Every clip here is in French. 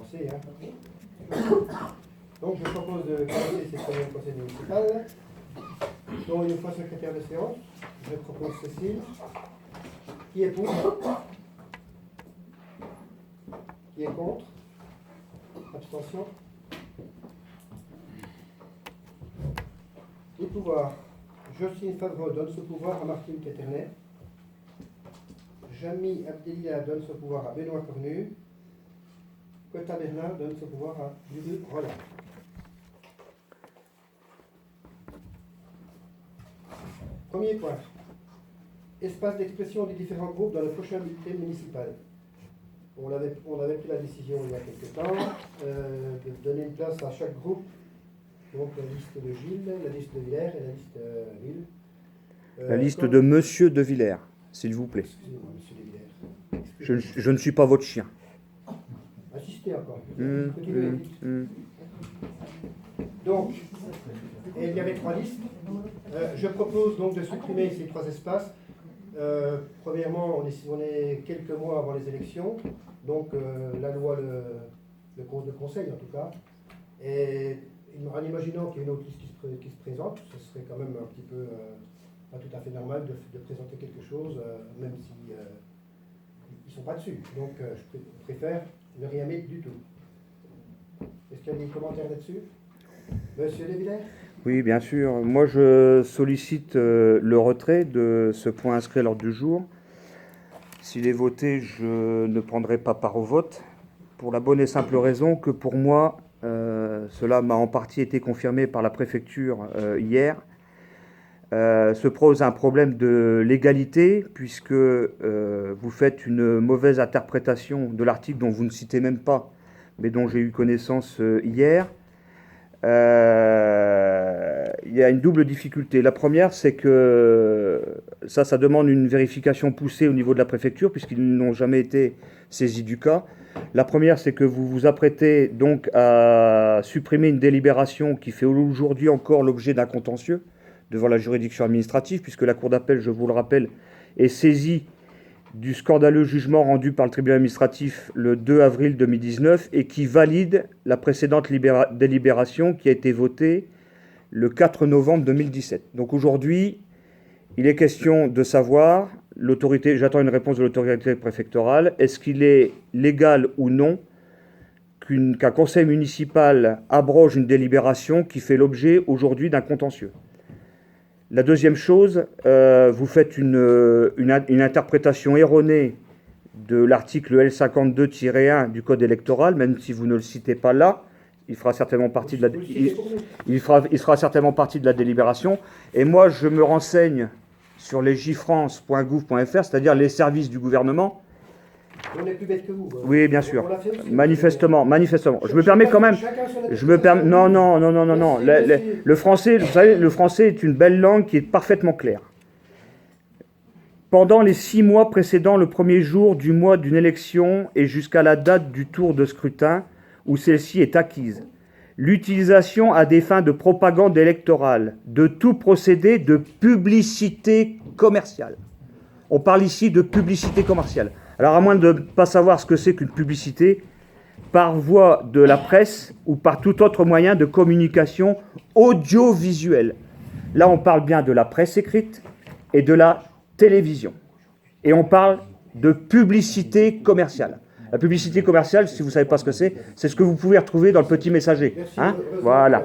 commencer. Hein. Donc je propose de commencer cette première conseil municipal. Donc une fois secrétaire de séance, je propose Cécile. Qui est pour? Qui est contre? Abstention? Les pouvoirs. Jocelyne Favreau donne ce pouvoir à Martine Caternet. Jamy Abdelia donne ce pouvoir à Benoît Cornu. Cota Bernard donne ce pouvoir à Julie Roland. Premier point. Espace d'expression des différents groupes dans le prochain bulletin municipal. On avait pris la décision il y a quelques temps de donner une place à chaque groupe. Donc la liste de Gilles, la liste de Villers et la liste de Ville. La liste de Monsieur de Villers, s'il vous plaît. Excusez-moi, Monsieur de Villers. Je ne suis pas votre chien. Assistez encore. Donc, il y avait 3 listes. Je propose donc de supprimer ces 3 espaces. Premièrement, on est quelques mois avant les élections, donc la loi le conseil en tout cas. Et en imaginant qu'il y ait une autre liste qui se présente, ce serait quand même un petit peu pas tout à fait normal de présenter quelque chose, même si ils ne sont pas dessus. Donc je préfère ne rien mettre du tout. Est-ce qu'il y a des commentaires là-dessus? Monsieur De Villers? Oui, bien sûr. Moi, je sollicite le retrait de ce point inscrit à l'ordre du jour. S'il est voté, je ne prendrai pas part au vote, pour la bonne et simple raison que pour moi, cela m'a en partie été confirmé par la préfecture hier, se pose un problème de légalité, puisque vous faites une mauvaise interprétation de l'article dont vous ne citez même pas, mais dont j'ai eu connaissance hier. Il y a une double difficulté. La première, c'est que ça demande une vérification poussée au niveau de la préfecture, puisqu'ils n'ont jamais été saisis du cas. La première, c'est que vous vous apprêtez donc à supprimer une délibération qui fait aujourd'hui encore l'objet d'un contentieux devant la juridiction administrative, puisque la Cour d'appel, je vous le rappelle, est saisie du scandaleux jugement rendu par le tribunal administratif le 2 avril 2019 et qui valide la précédente délibération qui a été votée le 4 novembre 2017. Donc aujourd'hui, il est question de savoir, j'attends une réponse de l'autorité préfectorale, est-ce qu'il est légal ou non qu'un conseil municipal abroge une délibération qui fait l'objet aujourd'hui d'un contentieux. La deuxième chose, vous faites une interprétation erronée de l'article L52-1 du Code électoral, même si vous ne le citez pas là. Il fera certainement partie de il sera certainement partie de la délibération. Et moi, je me renseigne sur legifrance.gouv.fr, c'est-à-dire les services du gouvernement. On est plus bête que vous. Oui, bien sûr. Manifestement. Je me permets quand même. Non. Le français, vous savez, le français est une belle langue qui est parfaitement claire. Pendant les 6 mois précédant le premier jour du mois d'une élection et jusqu'à la date du tour de scrutin où celle-ci est acquise, l'utilisation à des fins de propagande électorale de tout procédé de publicité commerciale. On parle ici de publicité commerciale. Alors, à moins de ne pas savoir ce que c'est qu'une publicité, par voie de la presse ou par tout autre moyen de communication audiovisuelle. Là, on parle bien de la presse écrite et de la télévision. Et on parle de publicité commerciale. La publicité commerciale, si vous ne savez pas ce que c'est ce que vous pouvez retrouver dans le petit messager. Hein, voilà.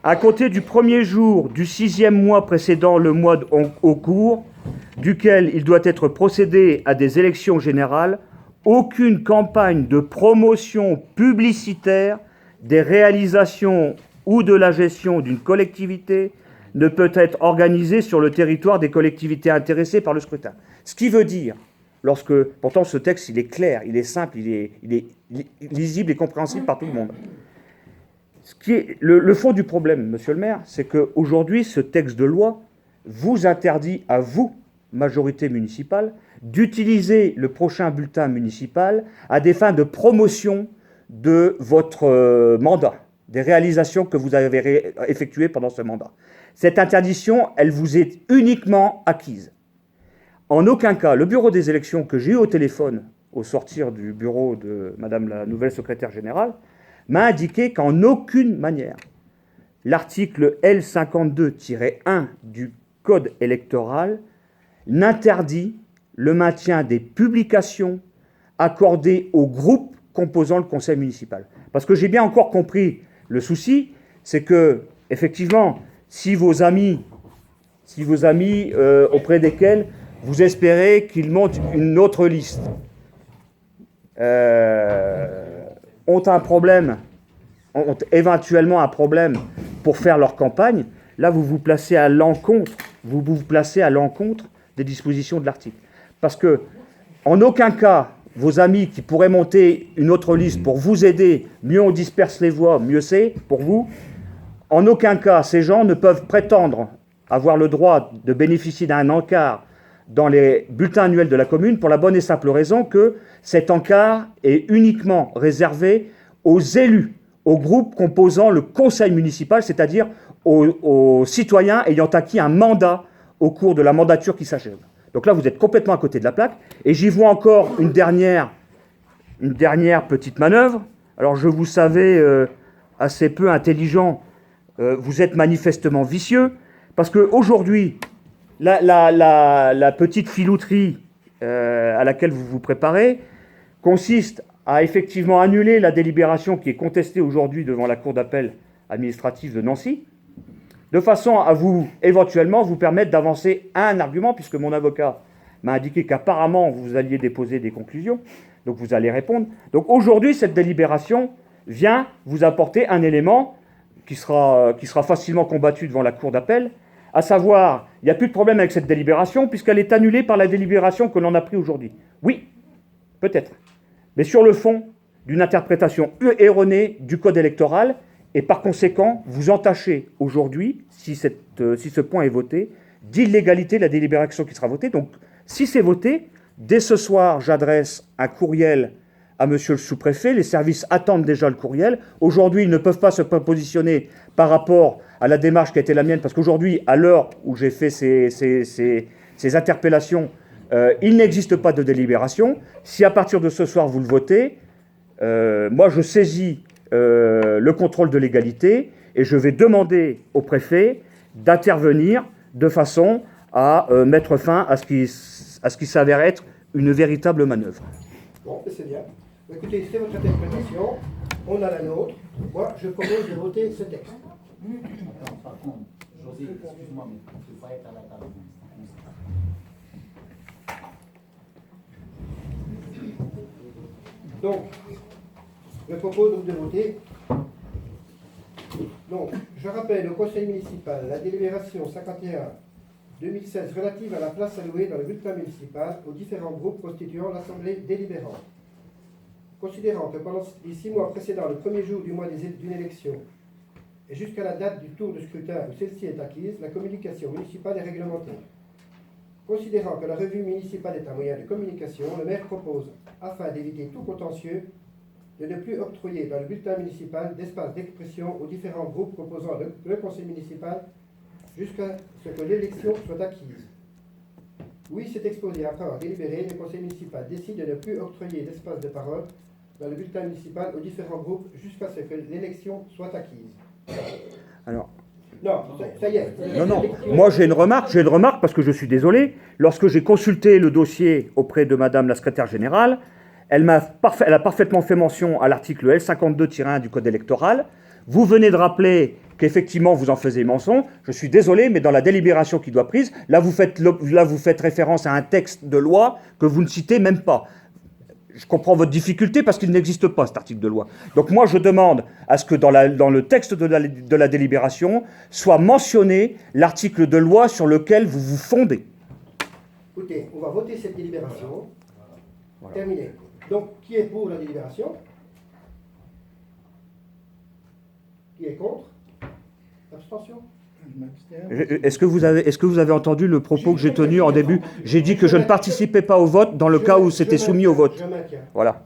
À compter du premier jour du 6e mois précédant le mois au cours, duquel il doit être procédé à des élections générales, aucune campagne de promotion publicitaire des réalisations ou de la gestion d'une collectivité ne peut être organisée sur le territoire des collectivités intéressées par le scrutin. Ce qui veut dire, pourtant ce texte il est clair, il est simple, il est lisible et compréhensible par tout le monde. Ce qui est le fond du problème, monsieur le maire, c'est qu'aujourd'hui, ce texte de loi vous interdit à vous, majorité municipale, d'utiliser le prochain bulletin municipal à des fins de promotion de votre mandat, des réalisations que vous avez effectuées pendant ce mandat. Cette interdiction, elle vous est uniquement acquise. En aucun cas, le bureau des élections que j'ai eu au téléphone au sortir du bureau de Madame la nouvelle secrétaire générale, m'a indiqué qu'en aucune manière, l'article L52-1 du Code électoral n'interdit le maintien des publications accordées aux groupes composant le conseil municipal. Parce que j'ai bien encore compris le souci, c'est que, effectivement, si vos amis auprès desquels vous espérez qu'ils montent une autre liste, ont un problème, ont éventuellement un problème pour faire leur campagne, là vous vous placez à l'encontre, des dispositions de l'article. Parce que, en aucun cas, vos amis qui pourraient monter une autre liste pour vous aider, mieux on disperse les voix, mieux c'est pour vous, en aucun cas, ces gens ne peuvent prétendre avoir le droit de bénéficier d'un encart dans les bulletins annuels de la commune pour la bonne et simple raison que cet encart est uniquement réservé aux élus, aux groupes composant le conseil municipal, c'est-à-dire aux citoyens ayant acquis un mandat au cours de la mandature qui s'achève. Donc là, vous êtes complètement à côté de la plaque. Et j'y vois encore une dernière petite manœuvre. Alors, je vous savais assez peu intelligent. Vous êtes manifestement vicieux. Parce qu'aujourd'hui, la petite filouterie à laquelle vous vous préparez consiste à effectivement annuler la délibération qui est contestée aujourd'hui devant la Cour d'appel administrative de Nancy, de façon à vous, éventuellement, vous permettre d'avancer un argument, puisque mon avocat m'a indiqué qu'apparemment vous alliez déposer des conclusions, donc vous allez répondre. Donc aujourd'hui, cette délibération vient vous apporter un élément qui sera facilement combattu devant la Cour d'appel, à savoir, il n'y a plus de problème avec cette délibération, puisqu'elle est annulée par la délibération que l'on a prise aujourd'hui. Oui, peut-être. Mais sur le fond d'une interprétation erronée du Code électoral, et par conséquent, vous entachez aujourd'hui, si ce point est voté, d'illégalité de la délibération qui sera votée. Donc, si c'est voté, dès ce soir, j'adresse un courriel à monsieur le sous-préfet. Les services attendent déjà le courriel. Aujourd'hui, ils ne peuvent pas se positionner par rapport à la démarche qui a été la mienne, parce qu'aujourd'hui, à l'heure où j'ai fait ces interpellations, il n'existe pas de délibération. Si à partir de ce soir, vous le votez, moi, je saisis le contrôle de légalité et je vais demander au préfet d'intervenir de façon à mettre fin à ce qui s'avère être une véritable manœuvre. Bon, c'est bien. Écoutez, c'est votre interprétation, on a la nôtre. Moi, je propose de voter ce texte. Attends, par contre, José, excuse-moi, mais tu ne peux pas être à la table. Donc, je propose donc de voter. Donc, je rappelle au conseil municipal la délibération 51-2016 relative à la place allouée dans le bulletin municipal aux différents groupes constituant l'assemblée délibérante. Considérant que pendant les 6 mois précédant le premier jour du mois d'une élection et jusqu'à la date du tour de scrutin où celle-ci est acquise, la communication municipale est réglementée. Considérant que la revue municipale est un moyen de communication, le maire propose, afin d'éviter tout contentieux, de ne plus octroyer dans le bulletin municipal d'espace d'expression aux différents groupes composant le conseil municipal jusqu'à ce que l'élection soit acquise. Oui, c'est exposé après avoir délibéré, le conseil municipal décide de ne plus octroyer d'espace de parole dans le bulletin municipal aux différents groupes jusqu'à ce que l'élection soit acquise. Alors, non, ça y est. non, moi j'ai une remarque parce que je suis désolé. Lorsque j'ai consulté le dossier auprès de Madame la secrétaire générale, elle a parfaitement fait mention à l'article L52-1 du Code électoral. Vous venez de rappeler qu'effectivement vous en faisiez mention. Je suis désolé, mais dans la délibération qui doit prise, là vous faites référence à un texte de loi que vous ne citez même pas. Je comprends votre difficulté parce qu'il n'existe pas cet article de loi. Donc moi je demande à ce que dans le texte de la délibération soit mentionné l'article de loi sur lequel vous vous fondez. Écoutez, on va voter cette délibération. Voilà. Terminé. Donc, qui est pour la délibération? Qui est contre? Abstention? Est-ce que vous avez entendu le propos que j'ai tenu en début? J'ai dit que je ne participais pas au vote dans le cas où c'était soumis au vote. Je maintiens. Voilà.